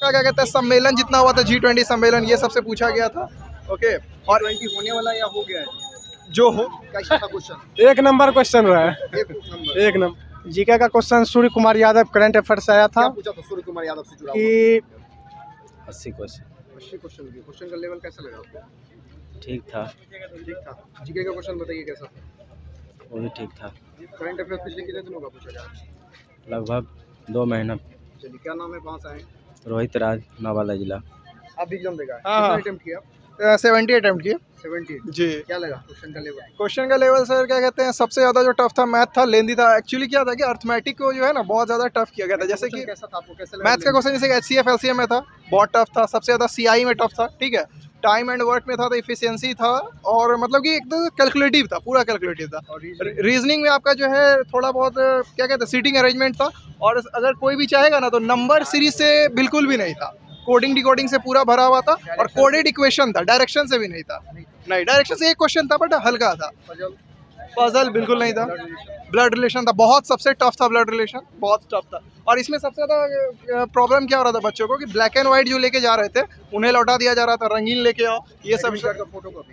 आपका क्या कहते हैं सम्मेलन जितना हुआ था G20 सम्मेलन, ये सबसे पूछा गया था। ओके, और होने वाला या हो गया है? जो हो कैसा था क्वेश्चन? एक नंबर क्वेश्चन हुआ है। एक नंबर जीके का question Surya Kumar Yadav current affairs आया था पूछा था सूर्य कुमार यादव से जुड़ा कि 80 क्वेश्चन 80 क्वेश्चन क्वेश्चन का लेवल कैसा लगा आपको? ठीक था। ठीक था। जीके का क्वेश्चन बताइए कैसा था? वो भी ठीक था। करंट अफेयर्स पिछले कितने दिनों का पूछा गया? लगभग 2 महीना। चलिए, क्या नाम है, कहाँ से आए? रोहित राज, नवादा जिला। आप भी एग्जाम देगा? हाँ, कितना हाँ। अटेम्प्ट किया? 70 अटेम्प्ट किए 70। जी। क्या लगा क्वेश्चन का लेवल? क्वेश्चन का लेवल सर क्या कहते हैं सबसे ज़्यादा जो टफ था मैथ था, लेंदी था। एक्चुअली क्या था कि अर्थमेटिक को जो है ना बहुत ज़्यादा टफ किया गया था। जैसे कि क्वेश्चन कैसा था आपको, कैसा लगा? मैथ्स का क्वेश्चन जैसे HCF LCM में था, बहुत टफ था। सबसे ज़्यादा CI में टफ था, ठीक है। टाइम एंड वर्क में था तो इफिशियंसी था, और मतलब कि एकदम कैलकुलेटिव था, पूरा कैलकुलेटिव था। और रीजनिंग में आपका जो है थोड़ा बहुत क्या कहते हैं सीटिंग अरेंजमेंट था, और अगर कोई भी चाहेगा ना तो नंबर सीरीज से बिल्कुल भी नहीं था। कोडिंग डिकोडिंग से पूरा भरा हुआ था, और कोडेड इक्वेशन था, डायरेक्शन से भी नहीं था। नहीं, डायरेक्शन से एक क्वेश्चन था बट हल्का था। पजल बिल्कुल नहीं था। ब्लड रिलेशन था, बहुत सबसे टफ था ब्लड रिलेशन, बहुत टफ था। और इसमें सबसे ज़्यादा प्रॉब्लम क्या हो रहा था बच्चों को कि ब्लैक एंड वाइट जो लेके जा रहे थे उन्हें लौटा दिया जा रहा था, रंगीन लेके आओ, ये सब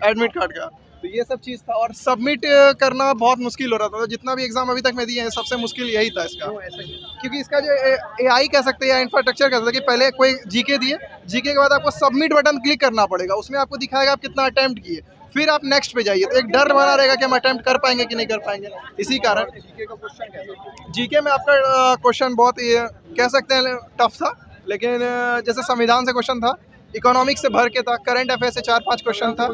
एडमिट कार्ड का। तो ये सब चीज़ था, और सबमिट करना बहुत मुश्किल हो रहा था। तो जितना भी एग्जाम अभी तक मैं दिए हैं सबसे मुश्किल यही था इसका, क्योंकि इसका जो AI कह सकते हैं या इंफ्रास्ट्रक्चर कह सकते हैं कि पहले कोई जीके दिए, जीके के बाद आपको सबमिट बटन क्लिक करना पड़ेगा, उसमें आपको दिखाएगा आप कितना अटेम्प्ट किए, फिर आप नेक्स्ट पे जाइए। तो एक डर बना रहेगा कि हम अटेम्प्ट कर पाएंगे कि नहीं कर पाएंगे। इसी कारण जीके में आपका क्वेश्चन बहुत कह सकते हैं टफ था, लेकिन जैसे संविधान से क्वेश्चन था, इकोनॉमिक्स से भर के था, करंट अफेयर से 4-5 क्वेश्चन था।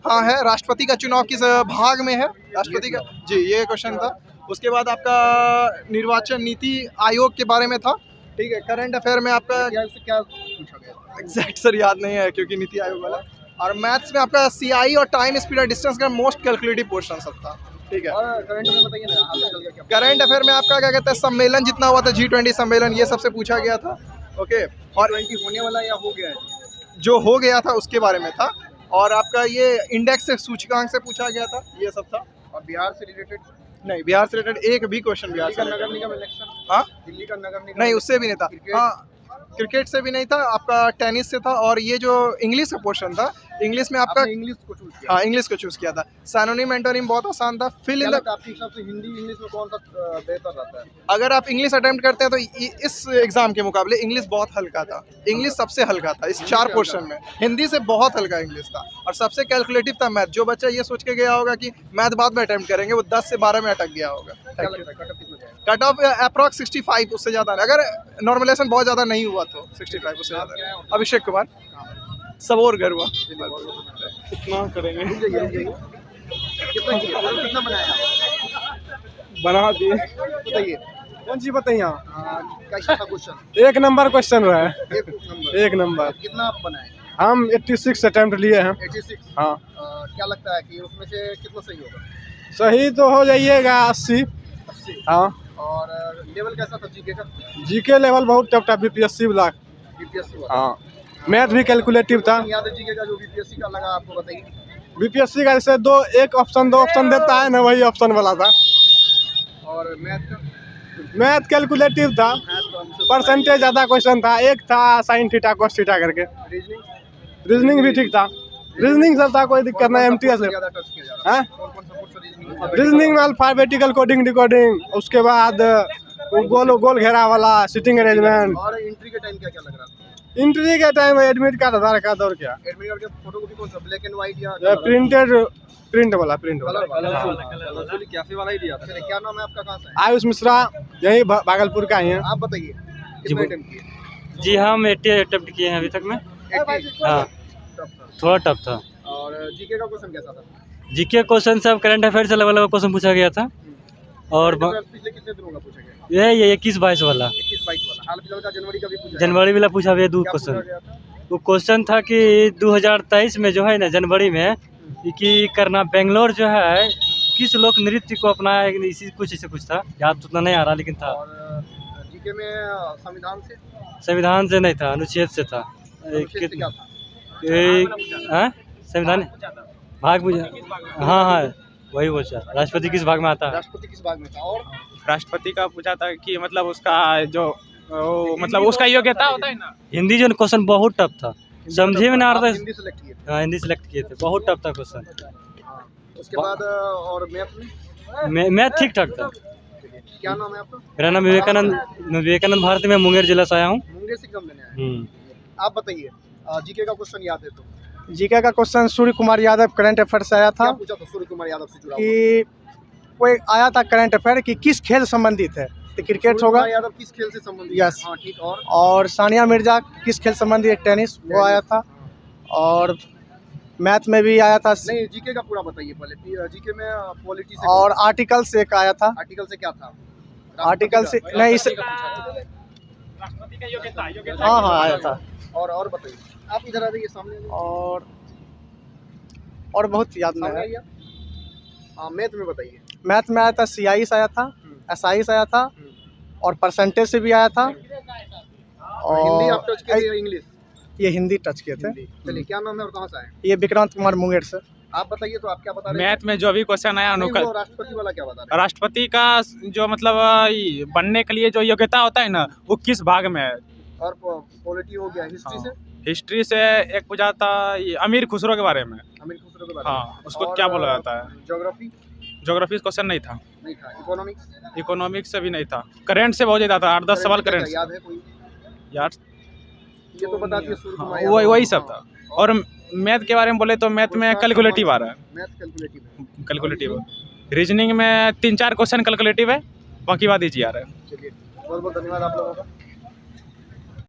हाँ है, राष्ट्रपति का चुनाव किस भाग में है, राष्ट्रपति का जी, ये क्वेश्चन था। उसके बाद आपका निर्वाचन नीति आयोग के बारे में था, ठीक है। करंट अफेयर में आपका क्या पूछा गया? एग्जैक्ट सर याद नहीं है क्योंकि नीति आयोग वाला। और मैथ्स में आपका CI और टाइम स्पीड और डिस्टेंस का मोस्ट कैलकुलेटिव पोर्शन सब था, ठीक है। और करंट में बताइए ना, हाल चल गया क्या? करंट अफेयर में आपका क्या कहते हैं सम्मेलन जितना हुआ था G20 सम्मेलन, ये सबसे पूछा गया था। ओके, और 20 होने वाला या हो गया है? जो हो गया था उसके बारे में था, और आपका ये इंडेक्स से सूचकांक से पूछा गया था, ये सब था। और बिहार से रिलेटेड? नहीं, बिहार से रिलेटेड एक भी क्वेश्चन बिहार से नगर निगम इलेक्शन? हाँ, दिल्ली का नगर निगम नहीं उससे भी नहीं था। हाँ, क्रिकेट से भी नहीं था, आपका टेनिस से था। और ये जो इंग्लिश का पोर्शन था, इंग्लिश में आपका इंग्लिश को चूज किया? हाँ, इंग्लिश को चूज किया था। सिनोनिम एंटोनिम बहुत आसान था। फिल इन द, आपके हिसाब से हिंदी इंग्लिश में कौन सा बेहतर रहता है? अगर आप इंग्लिश अटेम्प्ट करते हैं तो इस एग्जाम के मुकाबले इंग्लिश बहुत हल्का था। इंग्लिश सबसे हल्का था इस 4 पोर्शन में, हिंदी से बहुत हल्का इंग्लिश था। और सबसे कैलकुलेटिव था मैथ। जो बच्चा ये सोच के गया होगा कि मैथ बाद में अटेम्प्ट करेंगे, वो 10 से 12 में अटक गया होगा। कट ऑफ अप्रॉक्स 65, उससे ज़्यादा नहीं। अगर नॉर्मलाइजेशन बहुत ज़्यादा नहीं हुआ तो 65 उससे ज़्यादा। अभिषेक कुमार, सब और घर हुआ कितना करेंगे। कितना बनाया? बना दिए। बताइए कौन सी बताइए? कैसा था क्वेश्चन? एक नंबर क्वेश्चन हुआ है। एक नंबर। कितना आप बनाए? हम 86 अटेम्प्ट लिए हैं। 86? हाँ। क्या लगता है कि उसमें से कितना सही होगा? सही तो हो जाइएगा 80। हाँ। और लेवल कैसा था जीके का? जीके लेवल बहुत टफ था, BPSC वाला। BPSC? हाँ, मैथ भी कैलकुलेटिव था। याद है जीके का जो BPSC का लगा आपको, बताइए। BPSC का जैसे दो ऑप्शन देता है ना, वही ऑप्शन वाला था। और मैथ का? मैथ कैलकुलेटिव था, परसेंटेज ज़्यादा क्वेश्चन था। एक था साइन थीटा कॉस थीटा करके। रीजनिंग भी ठीक था, रीजनिंग सब था, कोई दिक्कत नहीं। MTS है रीजनिंग में अल्फाबेटिकल कोडिंग डिकोडिंग, उसके बाद गोल घेरा वाला सिटिंग अरेंजमेंट। और एंट्री के टाइम क्या क्या लग रहा था? एंट्री के टाइम एडमिट कार्ड, आधार कार्ड और क्या। एडमिट कार्ड के फोटोकॉपी कौन सा, ब्लैक एंड व्हाइट या प्रिंट वाला? कलरफुल कैफे वाला ही दिया था। क्या नाम है आपका, कहाँ से? आयुष मिश्रा, यही भागलपुर का ही है। आप बताइए कितना अटेम्प्ट किए? जी हम 80 अटेम्प्ट किए हैं अभी तक में। हाँ, थोड़ा टफ था। और जीके का क्वेश्चन कैसा था? जीके क्वेश्चन सब करंट अफेयर से अलग अलग क्वेश्चन पूछा गया था। और पिछले कितने दिनों का पूछा गया? ये 21-22 वाला, 21-22 वाला। हाल फिलहाल का जनवरी का भी पूछा? जनवरी वाला पूछा गया 2 क्वेश्चन। वो क्वेश्चन था कि 2023 में जो है ना जनवरी में, कि करना बेंगलोर जो है किस लोक नृत्य को अपनाया, इसी कुछ ऐसे कुछ था, याद तो उतना नहीं आ रहा लेकिन था। और जीके में संविधान से नहीं था, अनुच्छेद से था। संविधान भाग पूछा। हाँ, वही पूछा, राष्ट्रपति किस भाग में आता है। राष्ट्रपति किस भाग में था? और राष्ट्रपति का पूछा था कि मतलब उसका जो मतलब उसका योग्यता होता है ना। हिंदी जो क्वेश्चन बहुत टफ था, समझे में ना आ रहा था। हिंदी सेलेक्ट किए थे। हाँ, हिंदी सेलेक्ट किए थे, बहुत टफ था क्वेश्चन। उसके बाद और मैथ में मैं ठीक ठाक था। क्या नाम है आपका? मेरा नाम विवेकानंद भारती, मैं मुंगेर जिला से आया हूँ। मुंगेर से एग्जाम लेने आए हैं। आप बताइए, जीके का क्वेश्चन याद है तो? जीके का question Surya Kumar Yadav current affair से आया क्या था पूछा था सूर्य कुमार यादव से जुड़ा हुआ? कि कोई आया था करंट अफेयर कि किस खेल संबंधित है, तो क्रिकेट सूर्य होगा। कुमार यादव किस खेल से संबंधित? Yes. हाँ ठीक। और सानिया मिर्जा किस खेल संबंधित है, टेनिस, वो आया था। और मैथ में भी आया था। नहीं, जीके का पूरा बताइए पहले। जीके में पॉलिटी से और आर्टिकल से एक आया था। आर्टिकल से क्या था? आर्टिकल से नहीं, इस राष्ट्रपति का योग्यता हाँ आया था। और बताइए, आप इधर आ जाइए सामने। और बहुत याद नहीं सामने है। आइए। हाँ, मैथ में बताइए। मैथ में आया था CI से आया था, SI से आया था, और परसेंटेज से भी आया था। हिंदी आप टच किए या इंग्लिश? ये हिंदी टच किए थे। हिंदी। चलिए, क्या नाम है और कहाँ से आए? ये विक्रांत कुमार मुंगेर से। आप बताइए तो, आप क्या बता रहे थे? मैथ में जो भी क्वेश्चन आया नहीं, अनुकल वो राष्ट्रपति वाला क्या बता रहे राष्ट्रपति का जो मतलब ये बनने के लिए जो योग्यता होता है ना, वो किस भाग में है। हैं? और पॉलिटी हो गया, हिस्ट्री से? हिस्ट्री से एक पूछा था ये अमीर खुसरो के बारे में। अमीर खुसरो के बारे में। हाँ, उसको और, क्या बोला जाता है। ज्योग्राफी ज्योग्राफी क्वेश्चन नहीं था। नहीं था। इकोनॉमिक्स? इकोनॉमिक्स से भी नहीं था। करंट से बहुत ज़्यादा था, 8-10 सवाल करंट से। याद है कोई? यार ये तो बता दिए सूर्य कुमार वही यादव। वही सब था। और मैथ के बारे में बोले तो मैथ में कैलकुलेटिव आ रहा है। मैथ कैलकुलेटिव है। कैलकुलेटिव रीजनिंग में 3-4 क्वेश्चन कैलकुलेटिव है, बाकी बात इजी आ रहा है। चलिए, बहुत बहुत धन्यवाद आप लोगों का।